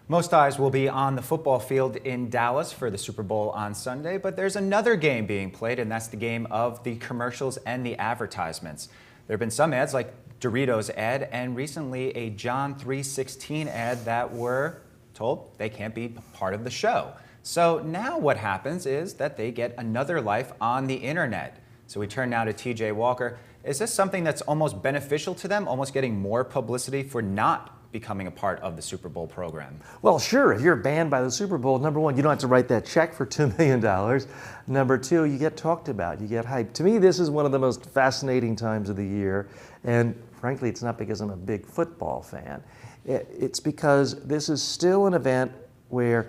Most eyes will be on the football field in Dallas for the Super Bowl on Sunday, but there's another game being played, and that's the game of the commercials and the advertisements. There have been some ads like Doritos ad and recently a John 3:16 ad that were told they can't be part of the show. So now what happens is that they get another life on the internet. So we turn now to TJ Walker. Is this something that's almost beneficial to them, almost getting more publicity for not becoming a part of the Super Bowl program? Well, sure. If you're banned by the Super Bowl, number one, you don't have to write that check for $2 million. Number two, you get talked about, you get hyped. To me, this is one of the most fascinating times of the year. And frankly, it's not because I'm a big football fan. It's because this is still an event where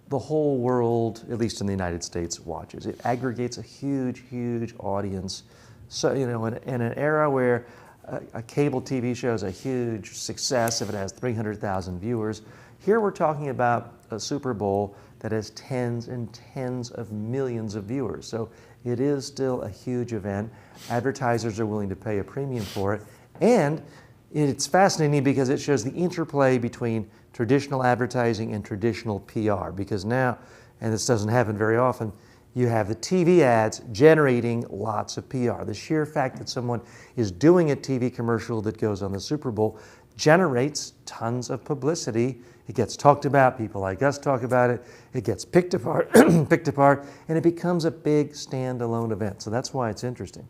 the whole world, at least in the United States, watches. It aggregates a huge, huge audience. So, in an era where a cable TV show is a huge success if it has 300,000 viewers. Here we're talking about a Super Bowl that has tens and tens of millions of viewers. So it is still a huge event. Advertisers are willing to pay a premium for it. And it's fascinating because it shows the interplay between traditional advertising and traditional PR. Because now, and this doesn't happen very often, you have the TV ads generating lots of PR. The sheer fact that someone is doing a TV commercial that goes on the Super Bowl generates tons of publicity. It gets talked about, people like us talk about it, it gets picked apart, and it becomes a big standalone event. So that's why it's interesting.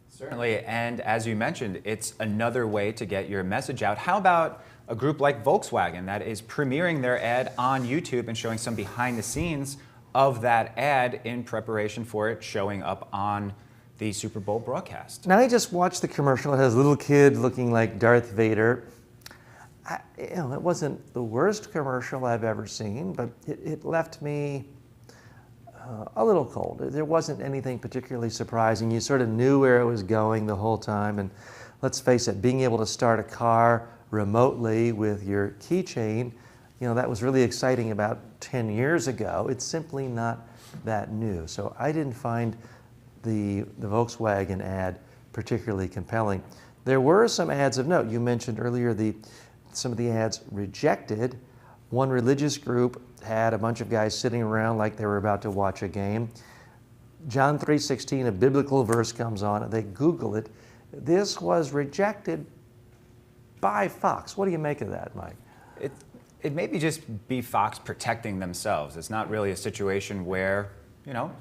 Certainly, and as you mentioned, it's another way to get your message out. How about a group like Volkswagen that is premiering their ad on YouTube and showing some behind the scenes of that ad in preparation for it showing up on the Super Bowl broadcast? Now I just watched the commercial. It has a little kid looking like Darth Vader. It wasn't the worst commercial I've ever seen, but it left me a little cold. There wasn't anything particularly surprising. You sort of knew where it was going the whole time. And let's face it, being able to start a car remotely with your keychain, that was really exciting about 10 years ago. It's simply not that new. So I didn't find the Volkswagen ad particularly compelling. There were some ads of note. You mentioned earlier some of the ads rejected. One religious group had a bunch of guys sitting around like they were about to watch a game. John 3:16, a biblical verse comes on, and they Google it. This was rejected by Fox. What do you make of that, Mike? It may just be Fox protecting themselves. It's not really a situation where,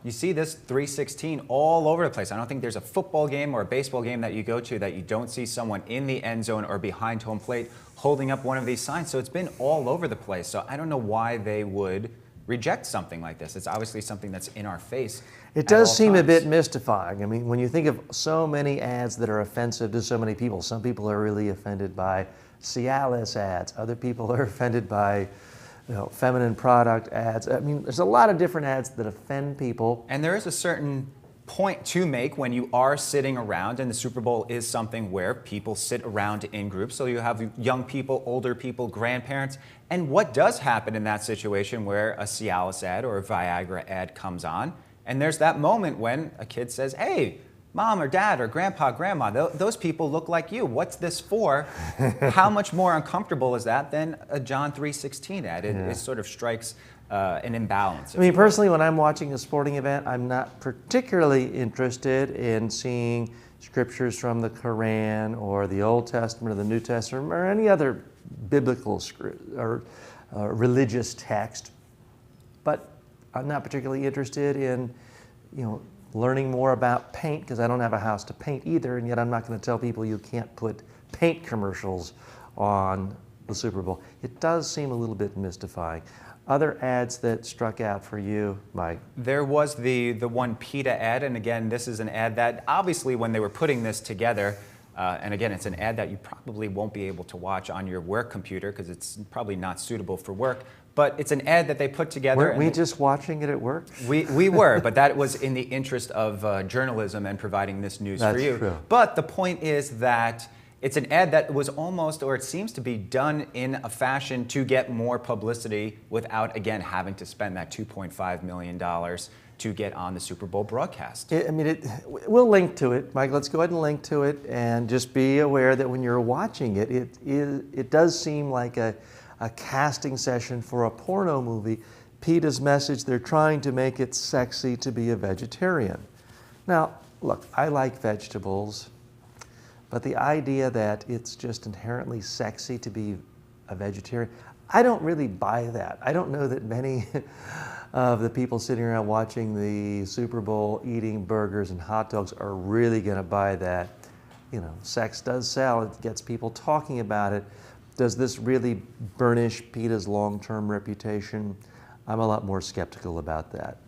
you see this 3:16 all over the place. I don't think there's a football game or a baseball game that you go to that you don't see someone in the end zone or behind home plate holding up one of these signs. So it's been all over the place. So I don't know why they would reject something like this. It's obviously something that's in our face. It does seem a bit mystifying. I mean, when you think of so many ads that are offensive to so many people, some people are really offended by Cialis ads. Other people are offended by feminine product ads. I mean, there's a lot of different ads that offend people. And there is a certain point to make when you are sitting around, and the Super Bowl is something where people sit around in groups. So you have young people, older people, grandparents. And what does happen in that situation where a Cialis ad or a Viagra ad comes on? And there's that moment when a kid says, "Hey, Mom or Dad or Grandpa, Grandma, those people look like you. What's this for?" How much more uncomfortable is that than a John 3:16 ad? It sort of strikes an imbalance. I mean, personally, when I'm watching a sporting event, I'm not particularly interested in seeing scriptures from the Quran or the Old Testament or the New Testament or any other biblical or religious text. But I'm not particularly interested in, learning more about paint, because I don't have a house to paint either, and yet I'm not going to tell people you can't put paint commercials on the Super Bowl. It does seem a little bit mystifying. Other ads that struck out for you, Mike? There was the one PETA ad, and again, this is an ad that obviously when they were putting this together, and again, it's an ad that you probably won't be able to watch on your work computer because it's probably not suitable for work, but it's an ad that they put together. Weren't we just watching it at work? We were, but that was in the interest of journalism and providing this news for you. True. But the point is that it's an ad that was almost, or it seems to be done in a fashion to get more publicity without, again, having to spend that $2.5 million to get on the Super Bowl broadcast. We'll link to it, Mike. Let's go ahead and link to it, and just be aware that when you're watching it, it does seem like a a casting session for a porno movie, PETA's message, they're trying to make it sexy to be a vegetarian. Now, look, I like vegetables, but the idea that it's just inherently sexy to be a vegetarian, I don't really buy that. I don't know that many of the people sitting around watching the Super Bowl eating burgers and hot dogs are really going to buy that. You know, sex does sell, it gets people talking about it. Does this really burnish PETA's long-term reputation? I'm a lot more skeptical about that.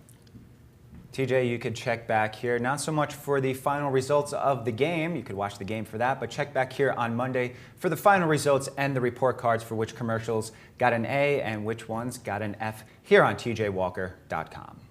TJ, you could check back here, not so much for the final results of the game, you could watch the game for that, but check back here on Monday for the final results and the report cards for which commercials got an A and which ones got an F here on tjwalker.com.